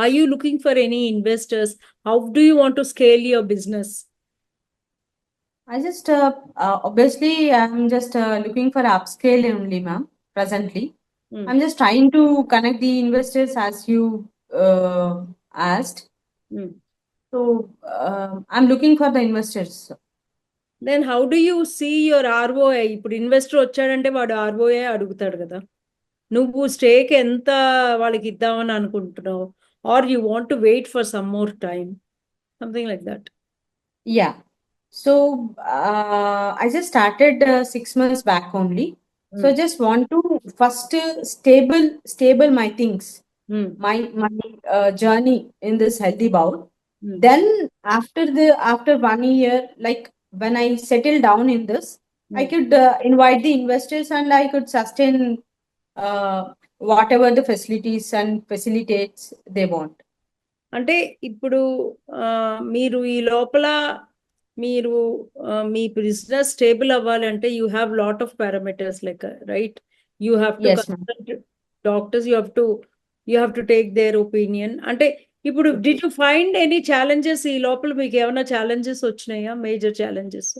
Are you looking for any investors? How do you want to scale your business? I just obviously I'm just looking for upscale only, ma'am. Presently, I'm just trying to connect the investors as you asked. Hmm. So I'm looking for the investors. Then how do you see your ROI? ఇప్పుడు investor వచ్చాడంటే వాడు ROI అడుగుతాడు కదా. నువ్వు stake ఎంత వాళ్ళకి ఇద్దామని అనుకుంటున్నావు, or you want to wait for some more time, something like that. Yeah. So I just started 6 months back only. So I just want to first stable my things, my journey in this healthy bowl. Then after 1 year, like when I settle down in this, I could invite the investors and I could sustain uh, whatever the facilities and facilitates they want. అంటే ఇప్పుడు మీరు ఈ లోపల మీరు మీ business stable అవ్వాలంటే you have lot of parameters like right. You have to Yes, ma'am. Consult doctors, you have to take their opinion. అంటే ఇప్పుడు did you find any challenges? ఈ లోపల మీకు ఏమైనా ఛాలెంజెస్ వచ్చినాయా, major challenges?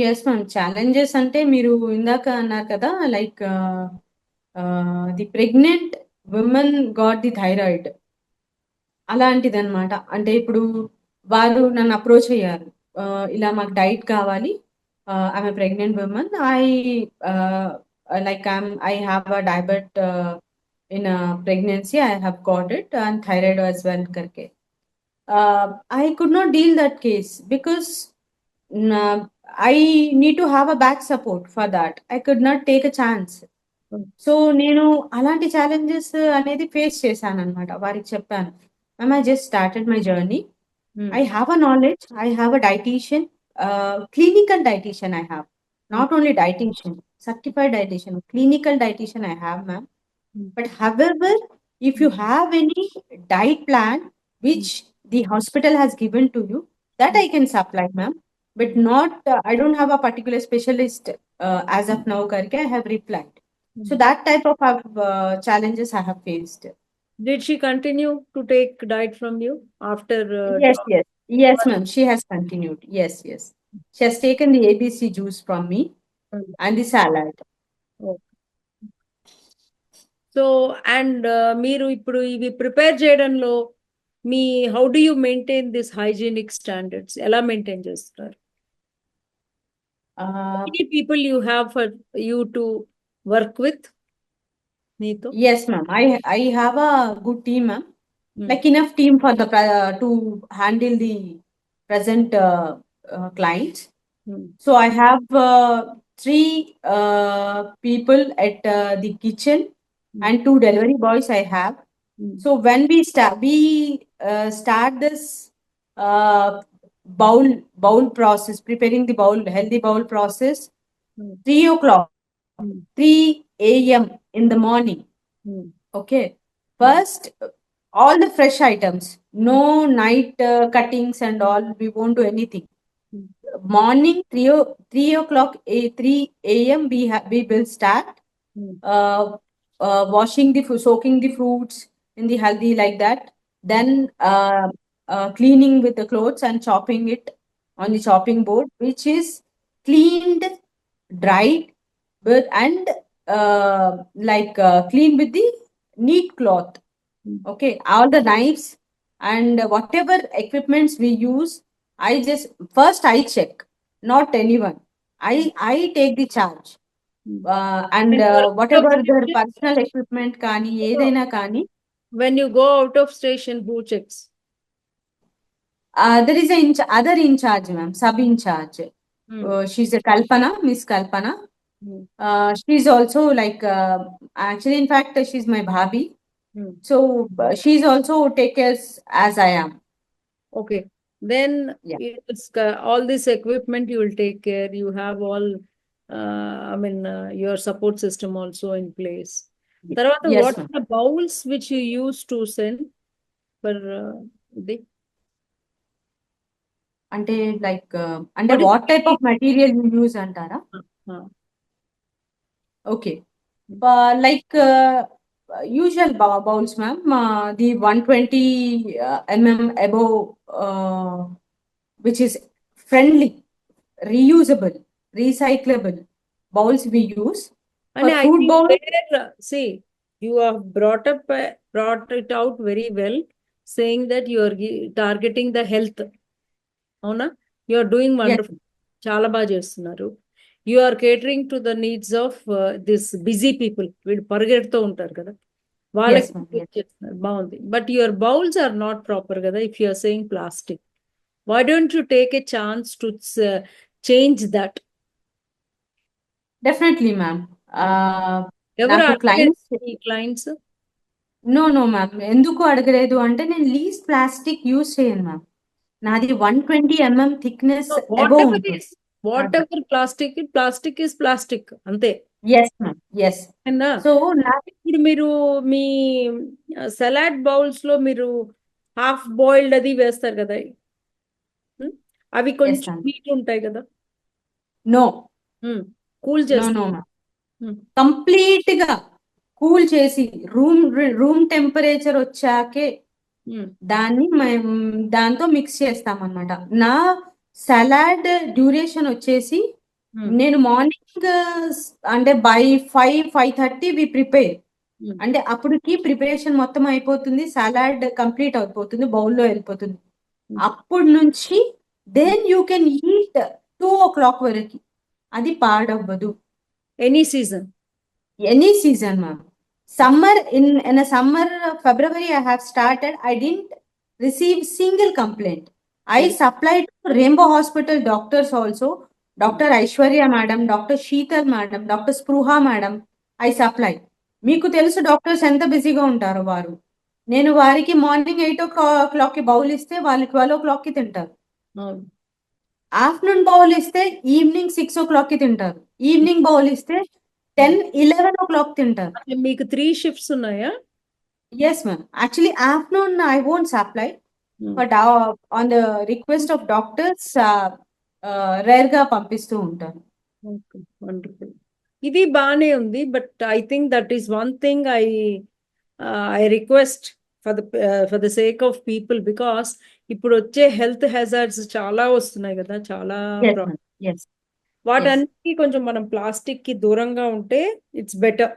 Yes ma'am. Challenges అంటే మీరు ఇందాక అన్నారు కదా, like the pregnant women got the thyroid అలాంటిది అనమాట. అంటే ఇప్పుడు వారు నన్ను అప్రోచ్ అయ్యారు, ఇలా మాకు డైట్ కావాలి, I'm pregnant women, I have a డయాబెట్ in pregnancy, I have got it and thyroid as well करके. I could not deal that case because I need to have a back support for that. I could not take a chance. So నేను అలాంటి challenges అనేది face చేశాను అనమాట. వారికి చెప్పాను, ma'am I just started my journey, I have a knowledge, I have a dietitian, clinical dietitian I have, not only dietitian, certified dietitian, clinical dietitian I have, ma'am. But however, if you have any diet plan which the hospital has given to you, that I can supply, ma'am. But not, I don't have a particular specialist as of now, karke I have replied. So that type of challenges I have faced. Did she continue to take diet from you after? Yes, yes, yes, ma'am. She has continued. Yes, yes. She has taken the ABC juice from me and the salad. So and మీరు ఇప్పుడు ఇవి prepare చేయడంలో me how do you maintain this hygienic standards? ఎలా maintain చేస్తున్నారు? Any people you have for you to work with నీతో? Yes, ma'am. I have a good team, ma'am. Like enough team for the to handle the present clients. So I have 3 people at the kitchen and 2 delivery boys I have. So when we start this uh, bowl process, preparing the bowl, healthy bowl process, 3 o'clock, 3 a.m. in the morning. Okay. First, all the fresh items, no night cuttings and all. We won't do anything. Morning 3 o'clock, 3 a.m. we will start washing soaking the fruits in the haldi like that. Then cleaning with the clothes and chopping it on the chopping board, which is cleaned, dried, and clean with the neat cloth. Okay, all the knives and whatever equipments we use, I check, not anyone. I take the charge. And whatever their personal equipment kani edaina kani, When you go out of station, who checks? there is a other in charge, ma'am, sub in charge. She's a Kalpana, Miss Kalpana. She's also like actually, in fact, she's my bhabhi. So she's also take care as I am. Okay. Then Yeah. it's all this equipment you will take care. You have all, your support system also in place. Tarvata, Yes, what ma'am. are the bowls which you use to send for the? అంటే like అంటే what type of material you use అంటారా? Okay, like usual bowls, ma'am. The 120 above, which is friendly, reusable, recyclable bowls we use. And For I food think bowl, there, see, you have brought it out very well, saying that you are targeting the health. అవునా? You are doing yes, wonderful. చాలా బాగా చేస్తున్నారు. You are catering to the needs of this busy people. వీళ్ళు పరిగెడుతూ ఉంటారు కదా, yes, వాళ్ళకి ma'am, yes. చేస్తున్నారు. బాగుంది. But your bowls are not proper కదా, if you are saying plastic. Why don't you take a chance to change that? Definitely, ma'am. ఎవరు నాకు అడగలేదు క్లయింట్స్ ఈ క్లయింట్స్? నో మ్యామ్, ఎందుకు అడగలేదు అంటే నేను లీస్ట్ ప్లాస్టిక్ యూజ్ చేయను మ్యామ్. నాది 120 థిక్నెస్ వాట్ అబోవ్ ఎవర్ ఉంటుంది. Is whatever plastic, plastic is plastic అంతే. Yes ma'am, yes. అయినా సో నాకు ఇప్పుడు మీరు మీ సలాడ్ బౌల్స్ లో మీరు హాఫ్ బాయిల్డ్ అది వేస్తారు కదా, అవి ఎస్ కొంచెం మ్యామ్, హీట్ ఉంటాయి కదా, నో కూల్ నో చేస్తారు. మ్యామ్, కంప్లీట్ గా కూల్ చేసి రూమ్ రూమ్ టెంపరేచర్ వచ్చాకే దాన్ని మేము దాంతో మిక్స్ చేస్తాం అన్నమాట. నా సలాడ్ డ్యూరేషన్ వచ్చేసి నేను మార్నింగ్ అంటే బై 5:30 వి ప్రిపేర్, అంటే అప్పటికి ప్రిపరేషన్ మొత్తం అయిపోతుంది, సలాడ్ కంప్లీట్ అయిపోతుంది, బౌల్లో వెళ్ళిపోతుంది. అప్పటి నుంచి then you can eat 2 o'clock వరకు, అది పాడవ్వదు. Any season. Any season, ma'am. Summer, in a summer, February, I have started. I didn't receive single complaint. I supplied to Rainbow Hospital doctors also. Dr. Aishwarya madam, Dr. Sheetal madam, Dr. Spruha madam. I supplied. మీకు తెలుసు doctors ఎంత బిజీగా ఉంటారో వారు. నేను వారికి morning 8 o'clock కి bowl ఇస్తే వాళ్ళు 12 o'clock కి తింటారు. ఆఫ్టర్నూన్ బౌల్ ఇస్తే ఈవినింగ్ 6 o'clock కి తింటారు. ఈవినింగ్ బౌల్ ఇస్తే 10-11 o'clock తింటారు. మీకు 3 షిఫ్ట్స్ ఉన్నాయా? Yes, ma'am. Actually, afternoon I won't supply, but on the request of doctors, rare గా పంపిస్తూ ఉంటాను. Okay, wonderful. ఇది బాగానే ఉంది. But I think that is one thing I request for the sake of people, because ఇప్పుడు వచ్చే health hazards చాలా వస్తున్నాయి కదా, చాలా Yes, ma'am. Yes, yes. వాటన్నిటికీ కొంచెం మనం ప్లాస్టిక్ కి దూరంగా ఉంటే it's better.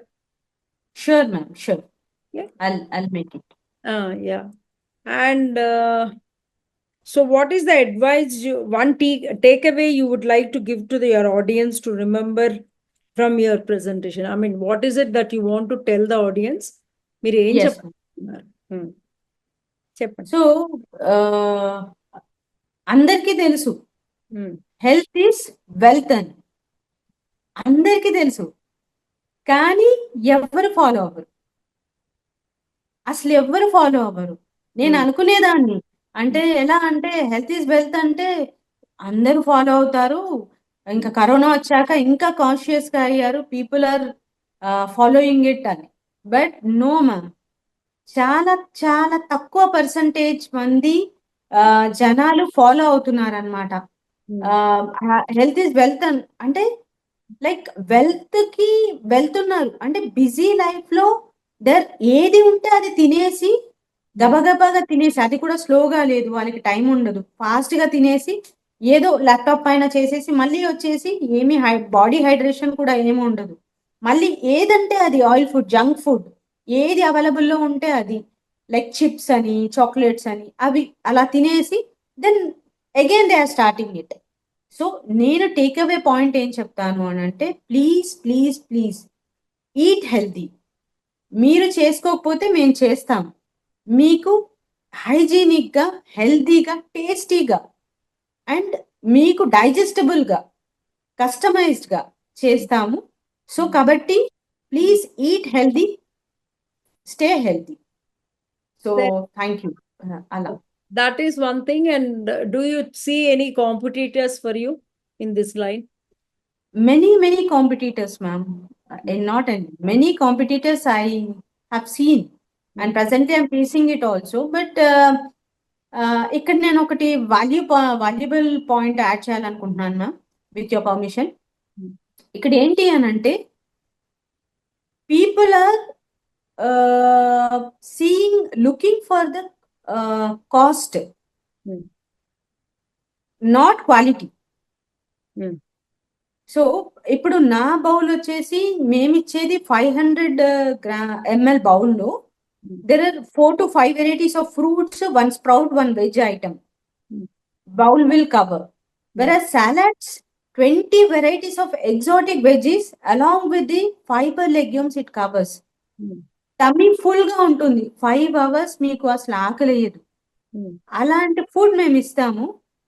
Sure, ma'am. Sure. Yeah. I'll make it. Yeah. And so what is the advice one takeaway you would like to give to your audience to remember from your presentation? I mean, what is it that you want to tell the audience? మీరు ఏం Yes, ma'am. చెప్తున్నారు? చెప్పండి. So అందరికీ తెలుసు health is wealth అని, అందరికీ తెలుసు, కానీ ఎవరు ఫాలో అవ్వరు, అసలు ఎవరు ఫాలో అవ్వరు. నేను అనుకునేదాన్ని, అంటే ఎలా అంటే హెల్త్ ఈజ్ వెల్త్ అంటే అందరూ ఫాలో అవుతారు, ఇంకా కరోనా వచ్చాక ఇంకా కాన్షియస్ గా అయ్యారు, పీపుల్ ఆర్ ఫాలోయింగ్ ఇట్ అని. బట్ నో మ్యామ్, చాలా చాలా తక్కువ పర్సంటేజ్ మంది జనాలు ఫాలో అవుతున్నారు అనమాట. హెల్త్ ఈజ్ వెల్త్ అంటే లైక్ వెల్త్ కి వెళ్తున్నారు, అంటే బిజీ లైఫ్ లో ఏది ఉంటే అది తినేసి గబగబాగా తినేసి, అది కూడా స్లోగా లేదు, వాళ్ళకి టైం ఉండదు, ఫాస్ట్ గా తినేసి ఏదో ల్యాప్టాప్ పైన చేసేసి మళ్ళీ వచ్చేసి ఏమి బాడీ హైడ్రేషన్ కూడా ఏమి ఉండదు. మళ్ళీ ఏదంటే అది ఆయిల్ ఫుడ్, జంక్ ఫుడ్ ఏది అవైలబుల్లో ఉంటే అది, లైక్ చిప్స్ అని, చాక్లెట్స్ అని, అవి అలా తినేసి then again they are starting it. So నేను టేక్ అవే పాయింట్ ఏం చెప్తాను అని అంటే, please please please eat healthy. మీరు చేసుకోకపోతే మేము చేస్తాం, మీకు హైజీనిక్గా, హెల్తీగా, టేస్టీగా అండ్ మీకు డైజెస్టబుల్గా, కస్టమైజ్డ్గా చేస్తాము. సో కాబట్టి please eat healthy, stay healthy. So thank you. అలా That is one thing. And do you see any competitors for you in this line? many competitors, ma'am. Not any, many competitors I have seen, and presently I'm facing it also. But ఇక్కడ నేను ఒకటి valuable point add చేయాలనుకుంటున్నాను ma'am, with your permission. ఇక్కడ ఏంటి అని అంటే, people are looking for the cost, Hmm. not quality. Hmm. So ఇప్పుడు నా బౌల్ వచ్చేసి మేమిచ్చేది 500 ml బౌల్లో Hmm. there are 4 to 5 varieties of fruits, one sprout, one veg item. Hmm. Bowl will cover. Hmm. Whereas salads, 20 varieties of exotic veggies along with the fiber legumes it covers. Hmm. Tummy full గా ఉంటుంది 5 hours మీకు అసలు ఆకలేదు. Hmm. అలాంటి food మేము ఇస్తాము.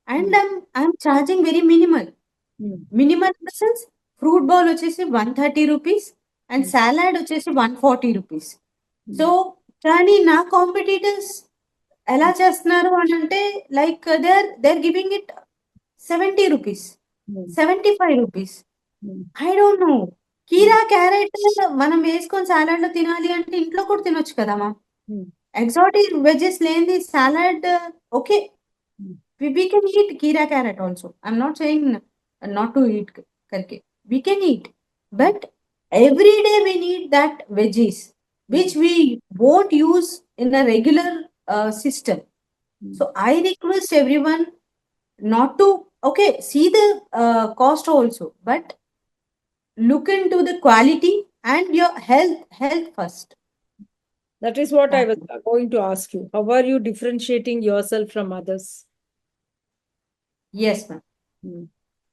And I'm charging very minimal. Hmm. Minimal in the sense fruit bowl వచ్చేసి 130 rupees and salad వచ్చేసి 140 rupees. So కానీ నా కాంపిటీటర్స్ ఎలా చేస్తున్నారు అని అంటే like they're giving it 70 rupees, 75 rupees. I don't know. కీరా క్యారెట్ మనం వేసుకొని సాలాడ్ లో తినాలి అంటే ఇంట్లో కూడా తినొచ్చు కదమ్మా. ఎగ్జాటిక్ వెజెస్ లేని salad okay, we can eat kira carrot also. I'm not saying not to eat karke. We can eat, but every day we need that veggies which we won't use in a regular system. So I request everyone not to see the cost also, but look into the quality and your health first. That is what I was going to ask you. How are you differentiating yourself from others? Yes, ma'am.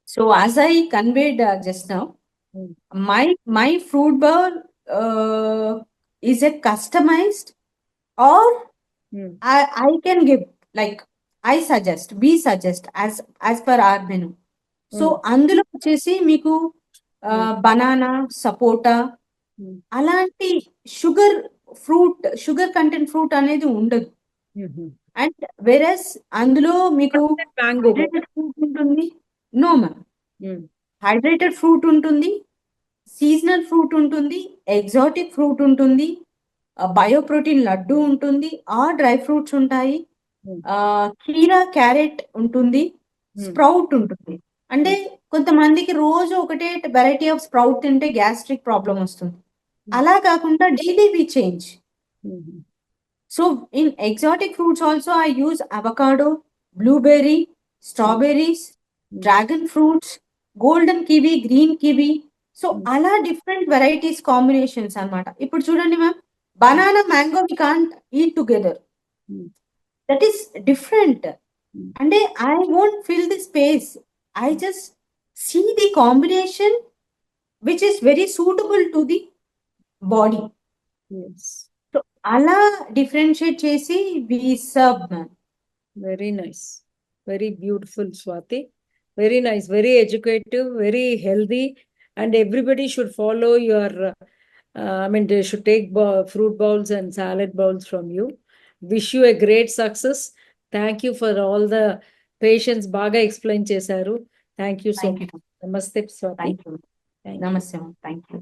So as I conveyed just now, my fruit bowl is a customized, or I can give, like I suggest, we suggest as per our menu. So అందులో వచ్చేసి మీకు banana, సపోటా అలాంటి sugar content fruit అనేది ఉండదు. And వెరస్ అందులో మీకు mango fruit ఉంటుంది. No ma'am, hydrated fruit ఉంటుంది, సీజనల్ ఫ్రూట్ ఉంటుంది, ఎగ్జాటిక్ ఫ్రూట్ ఉంటుంది, బయోప్రోటీన్ లడ్డు ఉంటుంది, డ్రై ఫ్రూట్స్ ఉంటాయి, కీరా క్యారెట్ ఉంటుంది, స్ప్రౌట్ ఉంటుంది. అంటే కొంతమందికి రోజు ఒకటే వెరైటీ ఆఫ్ స్ప్రౌట్ తింటే గ్యాస్ట్రిక్ ప్రాబ్లం వస్తుంది. అలా కాకుండా daily we change. So in exotic fruits also I use avocado, blueberry, strawberries, dragon fruits, golden kiwi, green kiwi. So అలా డిఫరెంట్ వెరైటీస్ కాంబినేషన్స్ అన్నమాట. ఇప్పుడు చూడండి ma'am, banana mango we can't eat together. That is different. అంటే I won't fill the space. I just see the combination which is very suitable to the body. So అలా differentiate చేసి we serve ma'am. Very nice. Very beautiful, Swati. Very nice. Very educative, very healthy. And everybody should follow your, they should take fruit bowls and salad bowls from you. Wish you a great success. Thank you for all the patience. Baga explain chesaru. Thank you so much. Namaste, Swati. Thank you. నమస్తే ma'am. Thank you.